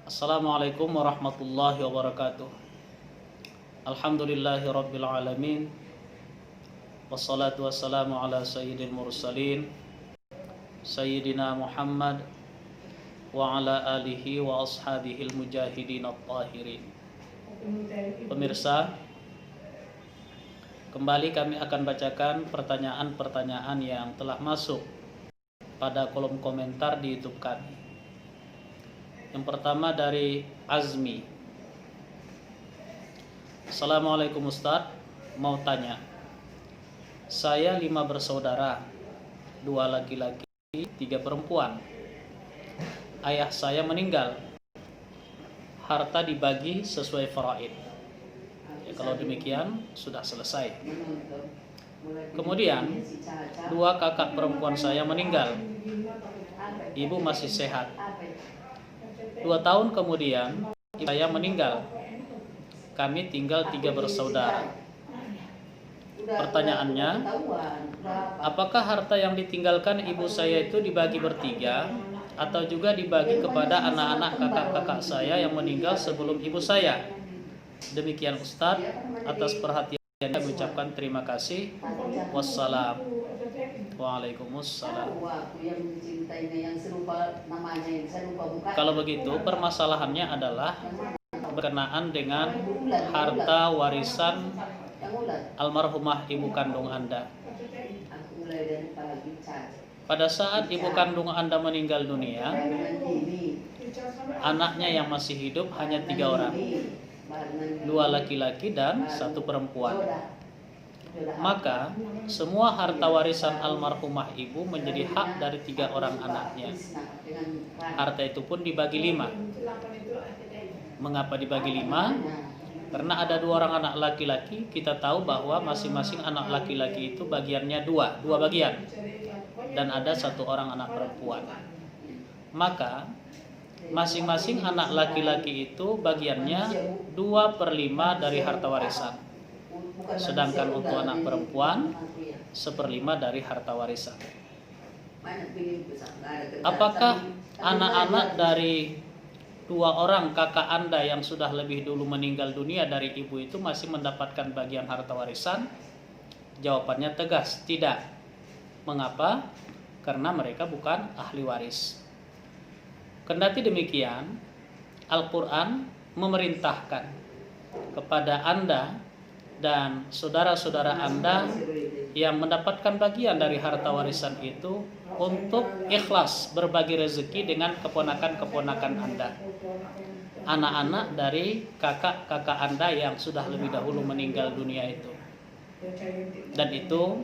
Assalamualaikum warahmatullahi wabarakatuh. Alhamdulillahi rabbil alamin. Wassalatu wassalamu ala sayyidil mursalin Sayyidina Muhammad wa ala alihi wa ashabihil mujahidin at-tahirin. Pemirsa, kembali kami akan bacakan pertanyaan-pertanyaan yang telah masuk pada kolom komentar di YouTube kami. Yang pertama dari Azmi. Assalamualaikum Ustadz, mau tanya. Saya 5 bersaudara, 2 laki-laki, 3 perempuan. Ayah saya meninggal. Harta dibagi sesuai faraid. Ya, kalau demikian sudah selesai. Kemudian 2 kakak perempuan saya meninggal. Ibu masih sehat. 2 tahun kemudian ibu saya meninggal. Kami tinggal 3 bersaudara. Pertanyaannya, apakah harta yang ditinggalkan ibu saya itu dibagi bertiga atau juga dibagi kepada anak-anak kakak-kakak saya yang meninggal sebelum ibu saya? Demikian Ustadz, atas perhatiannya saya ucapkan terima kasih. Wassalam. Waalaikumsalam. Kalau begitu, permasalahannya adalah berkenaan dengan harta warisan almarhumah ibu kandung Anda. Pada saat ibu kandung Anda meninggal dunia, anaknya yang masih hidup hanya 3 orang, 2 laki-laki dan 1 perempuan. Maka semua harta warisan almarhumah ibu menjadi hak dari 3 orang anaknya. Harta itu pun dibagi 5. Mengapa dibagi 5? Karena ada 2 orang anak laki-laki. Kita tahu bahwa masing-masing anak laki-laki itu bagiannya 2 bagian, dan ada 1 orang anak perempuan. Maka masing-masing anak laki-laki itu bagiannya 2/5 dari harta warisan. Sedangkan untuk anak perempuan 1/5 dari harta warisan. Apakah anak-anak dari 2 orang kakak Anda yang sudah lebih dulu meninggal dunia dari ibu itu masih mendapatkan bagian harta warisan? Jawabannya tegas, tidak. Mengapa? Karena mereka bukan ahli waris. Kendati demikian, Al-Quran memerintahkan kepada Anda dan saudara-saudara Anda yang mendapatkan bagian dari harta warisan itu untuk ikhlas berbagi rezeki dengan keponakan-keponakan Anda, anak-anak dari kakak-kakak Anda yang sudah lebih dahulu meninggal dunia itu. Dan itu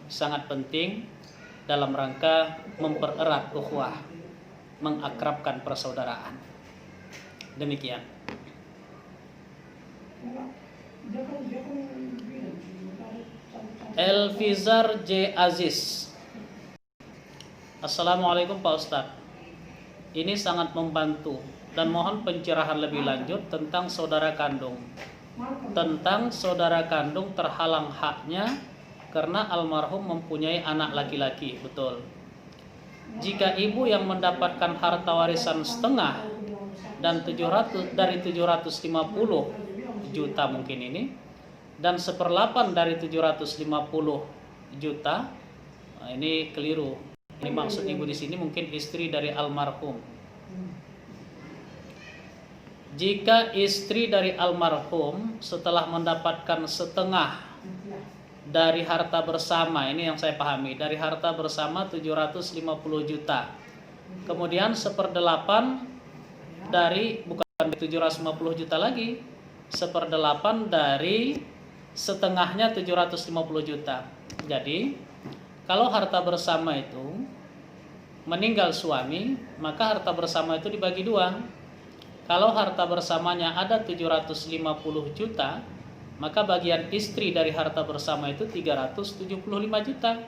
sangat penting dalam rangka mempererat ukhuwah, mengakrabkan persaudaraan. Demikian. Elvizar J. Aziz. Assalamualaikum Pak Ustadz. Ini sangat membantu dan mohon pencerahan lebih lanjut tentang saudara kandung. Tentang saudara kandung terhalang haknya karena almarhum mempunyai anak laki-laki. Betul. Jika ibu yang mendapatkan harta warisan setengah dan 700 dari 750 juta mungkin ini, dan 1/8 dari 750 juta, nah ini keliru. Ini maksud ibu di sini mungkin istri dari almarhum. Jika istri dari almarhum setelah mendapatkan setengah dari harta bersama, ini yang saya pahami, dari harta bersama 750 juta. Kemudian 1/8 dari, bukan 750 juta lagi, 1/8 dari setengahnya 750 juta. Jadi kalau harta bersama itu meninggal suami, maka harta bersama itu dibagi 2. Kalau harta bersamanya ada 750 juta, maka bagian istri dari harta bersama itu 375 juta.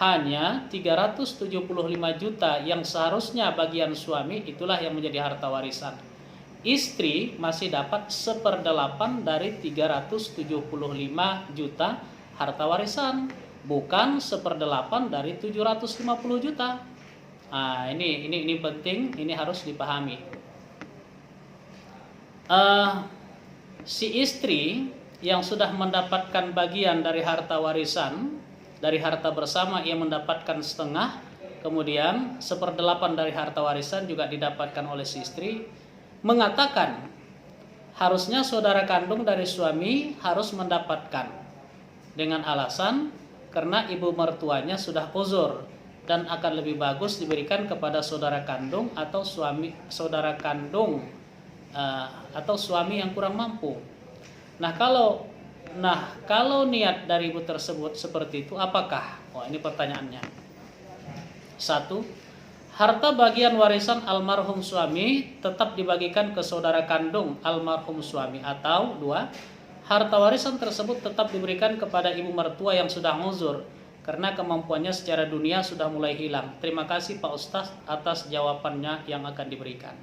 Hanya 375 juta yang seharusnya bagian suami itulah yang menjadi harta warisan. Istri masih dapat 1/8 dari 375 juta harta warisan, bukan 1/8 dari 750 juta. Nah, ini penting, ini harus dipahami. eh, si istri yang sudah mendapatkan bagian dari harta warisan, dari harta bersama ia mendapatkan setengah, kemudian 1/8 dari harta warisan juga didapatkan oleh si istri, mengatakan harusnya saudara kandung dari suami harus mendapatkan, dengan alasan karena ibu mertuanya sudah uzur dan akan lebih bagus diberikan kepada saudara kandung atau saudara kandung atau suami yang kurang mampu. Nah kalau niat dari ibu tersebut seperti itu, apakah? Oh, ini pertanyaannya. 1. Harta bagian warisan almarhum suami tetap dibagikan ke saudara kandung almarhum suami, atau 2. Harta warisan tersebut tetap diberikan kepada ibu mertua yang sudah uzur karena kemampuannya secara dunia sudah mulai hilang. Terima kasih Pak Ustaz atas jawabannya yang akan diberikan.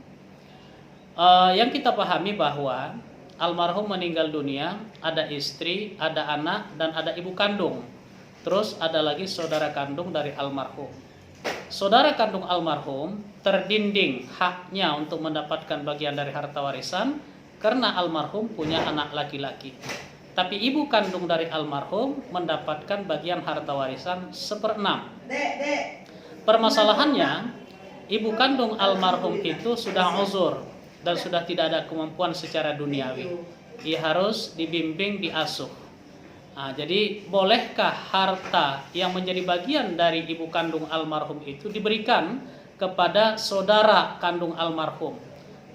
Yang kita pahami bahwa almarhum meninggal dunia, ada istri, ada anak, dan ada ibu kandung. Terus ada lagi saudara kandung dari almarhum. Saudara kandung almarhum terdinding haknya untuk mendapatkan bagian dari harta warisan karena almarhum punya anak laki-laki. Tapi ibu kandung dari almarhum mendapatkan bagian harta warisan 1/6. Permasalahannya, ibu kandung almarhum itu sudah uzur dan sudah tidak ada kemampuan secara duniawi. Ia harus dibimbing, diasuh. Nah, jadi bolehkah harta yang menjadi bagian dari ibu kandung almarhum itu diberikan kepada saudara kandung almarhum?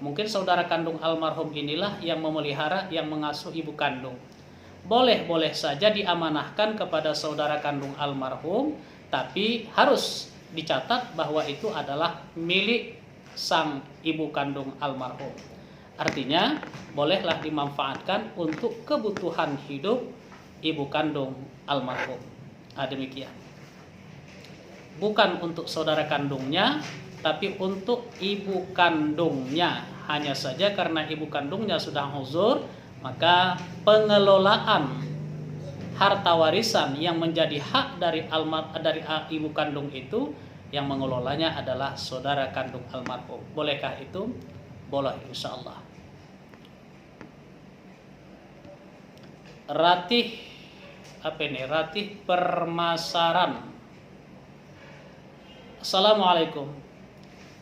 Mungkin saudara kandung almarhum inilah yang memelihara, yang mengasuh ibu kandung. Boleh-boleh saja diamanahkan kepada saudara kandung almarhum, tapi harus dicatat bahwa itu adalah milik sang ibu kandung almarhum. Artinya bolehlah dimanfaatkan untuk kebutuhan hidup ibu kandung almarhum. Demikian. Bukan untuk saudara kandungnya, tapi untuk ibu kandungnya. Hanya saja karena ibu kandungnya sudah uzur, maka pengelolaan harta warisan yang menjadi hak dari ibu kandung itu, yang mengelolanya adalah saudara kandung almarhum. Bolehkah itu? Boleh, insyaallah. Ratih Permasaran. Assalamualaikum.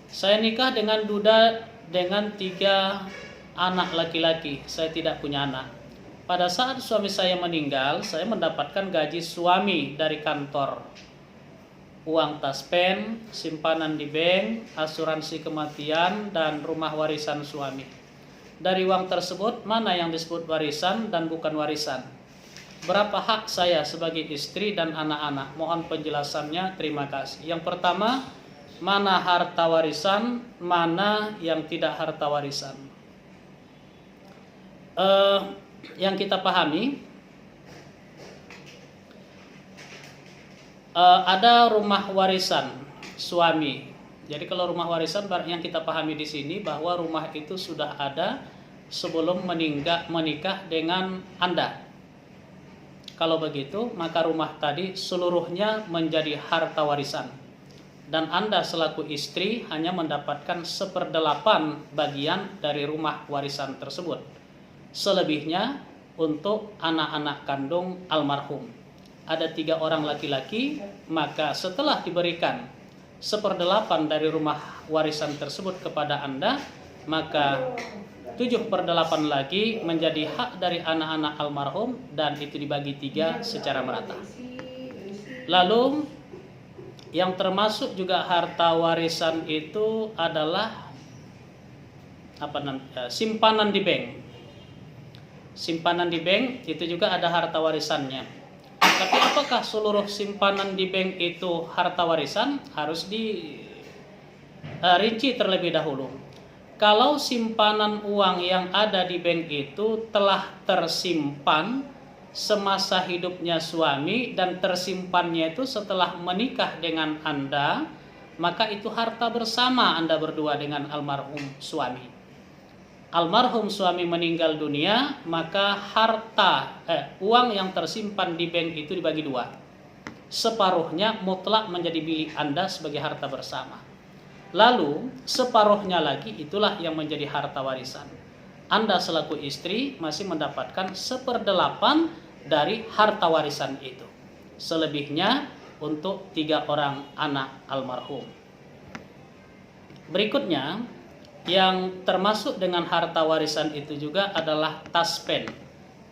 Saya nikah dengan duda dengan 3 anak laki-laki. Saya tidak punya anak. Pada saat suami saya meninggal, saya mendapatkan gaji suami dari kantor, uang taspen, simpanan di bank, asuransi kematian, dan rumah warisan suami. Dari uang tersebut, mana yang disebut warisan dan bukan warisan? Berapa hak saya sebagai istri dan anak-anak? Mohon penjelasannya, terima kasih. Yang pertama, mana harta warisan, mana yang tidak harta warisan? Yang kita pahami, ada rumah warisan suami. Jadi kalau rumah warisan yang kita pahami di sini bahwa rumah itu sudah ada sebelum menikah dengan Anda. Kalau begitu, maka rumah tadi seluruhnya menjadi harta warisan. Dan Anda selaku istri hanya mendapatkan 1/8 bagian dari rumah warisan tersebut. Selebihnya untuk anak-anak kandung almarhum. Ada 3 orang laki-laki, maka setelah diberikan 1/8 dari rumah warisan tersebut kepada Anda, maka 7/8 lagi menjadi hak dari anak-anak almarhum, dan itu dibagi 3 secara merata. Lalu yang termasuk juga harta warisan itu adalah simpanan di bank. Simpanan di bank itu juga ada harta warisannya. Tapi apakah seluruh simpanan di bank itu harta warisan? Harus dirinci terlebih dahulu. Kalau simpanan uang yang ada di bank itu telah tersimpan semasa hidupnya suami dan tersimpannya itu setelah menikah dengan Anda, maka itu harta bersama Anda berdua dengan almarhum suami. Almarhum suami meninggal dunia, maka uang yang tersimpan di bank itu dibagi 2. Separuhnya mutlak menjadi milik Anda sebagai harta bersama. Lalu separuhnya lagi itulah yang menjadi harta warisan. Anda selaku istri masih mendapatkan 1/8 dari harta warisan itu. Selebihnya untuk 3 orang anak almarhum. Berikutnya, yang termasuk dengan harta warisan itu juga adalah taspen,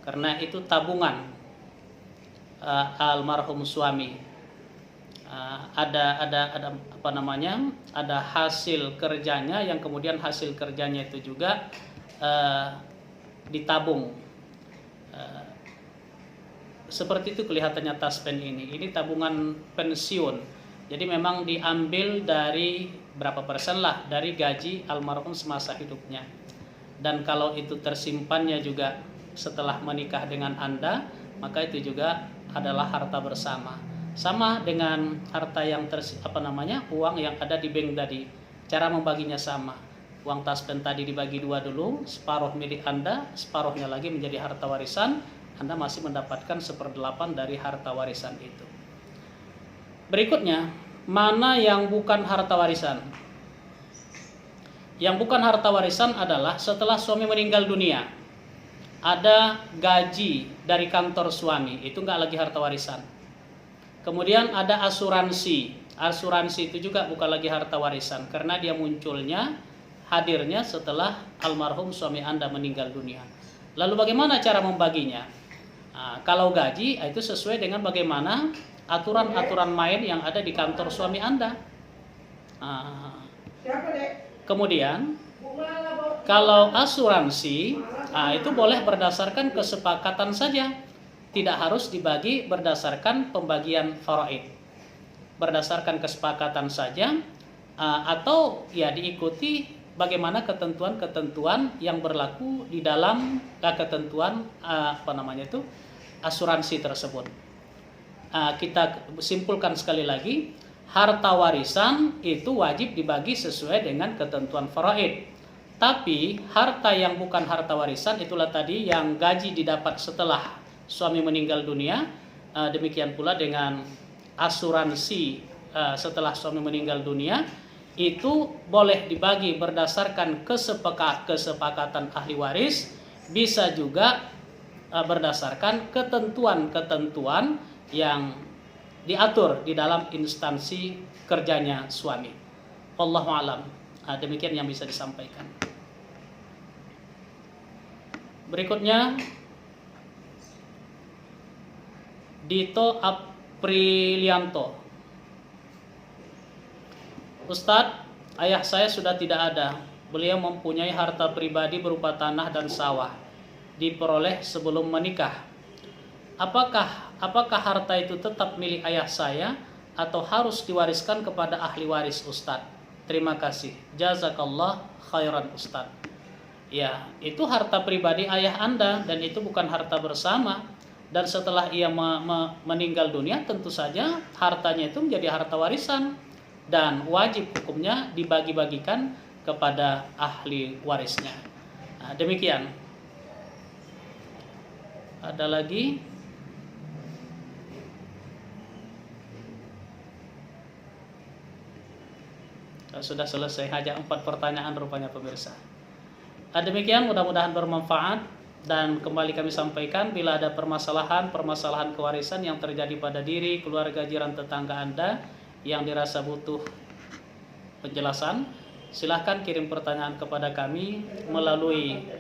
karena itu tabungan almarhum suami. Ada apa namanya? Ada hasil kerjanya yang kemudian hasil kerjanya itu juga ditabung. Seperti itu kelihatannya taspen ini. Ini tabungan pensiun. Jadi memang diambil dari berapa persen lah dari gaji almarhum semasa hidupnya. Dan kalau itu tersimpannya juga setelah menikah dengan Anda, maka itu juga adalah harta bersama. Sama dengan harta yang uang yang ada di bank tadi. Cara membaginya sama. Uang taspen tadi dibagi 2 dulu, separuh milik Anda, separuhnya lagi menjadi harta warisan. Anda masih mendapatkan 1/8 dari harta warisan itu. Berikutnya, mana yang bukan harta warisan? Yang bukan harta warisan adalah setelah suami meninggal dunia, ada gaji dari kantor suami, itu nggak lagi harta warisan. Kemudian ada asuransi, asuransi itu juga bukan lagi harta warisan, karena dia hadirnya setelah almarhum suami Anda meninggal dunia. Lalu bagaimana cara membaginya? Kalau gaji itu sesuai dengan bagaimana aturan-aturan main yang ada di kantor suami Anda. Kemudian kalau asuransi itu boleh berdasarkan kesepakatan saja, tidak harus dibagi berdasarkan pembagian faraid, berdasarkan kesepakatan saja, atau ya diikuti bagaimana ketentuan-ketentuan yang berlaku di dalam ketentuan asuransi tersebut. Kita simpulkan sekali lagi, harta warisan itu wajib dibagi sesuai dengan ketentuan faraid. Tapi harta yang bukan harta warisan, itulah tadi yang gaji didapat setelah suami meninggal dunia, demikian pula dengan asuransi setelah suami meninggal dunia, itu boleh dibagi berdasarkan kesepakatan ahli waris, bisa juga berdasarkan ketentuan-ketentuan yang diatur di dalam instansi kerjanya suami. Wallahu a'lam. Demikian yang bisa disampaikan. Berikutnya, Dito Aprilianto. Ustadz, ayah saya sudah tidak ada. Beliau mempunyai harta pribadi berupa tanah dan sawah, diperoleh sebelum menikah. Apakah harta itu tetap milik ayah saya atau harus diwariskan kepada ahli waris, Ustadz? Terima kasih. Jazakallah khairan, Ustadz. Ya, itu harta pribadi ayah Anda dan itu bukan harta bersama. Dan setelah ia meninggal dunia, tentu saja hartanya itu menjadi harta warisan dan wajib hukumnya dibagi-bagikan kepada ahli warisnya. Demikian. Ada lagi? Sudah selesai, hanya 4 pertanyaan rupanya pemirsa. Demikian, mudah-mudahan bermanfaat. Dan kembali kami sampaikan, bila ada permasalahan kewarisan yang terjadi pada diri, keluarga, jiran, tetangga Anda yang dirasa butuh penjelasan, silahkan kirim pertanyaan kepada kami melalui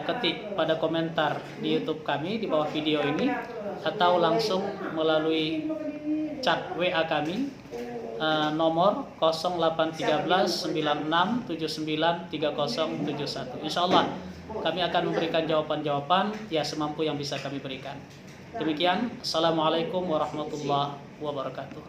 ketik pada komentar di YouTube kami di bawah video ini, atau langsung melalui chat WA kami nomor 081396793071. Insyaallah kami akan memberikan jawaban-jawaban ya semampu yang bisa kami berikan. Demikian, assalamualaikum warahmatullahi wabarakatuh.